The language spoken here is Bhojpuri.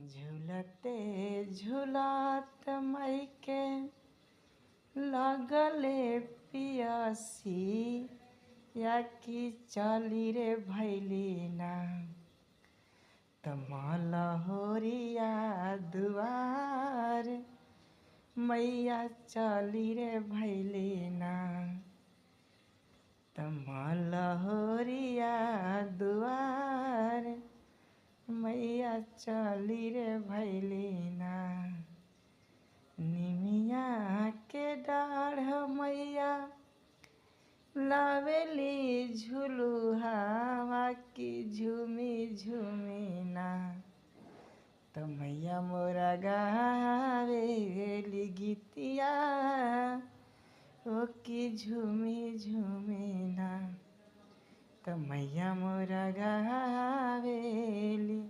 झूलते झूलत मायके लगले पियासी या कि चली रे भैली ना तमलहोरिया दुआर मैया चली रे भैली ना तमलहोरिया दुआर मैया चली रे भैली ना निमिया के डाढ़ मैया लावेली झुलुहावा की झूमी झूमी ना तो मैया मोरा गावेली गीतिया ओ की झूमी झूमी ना तो मैया मोरा गावेली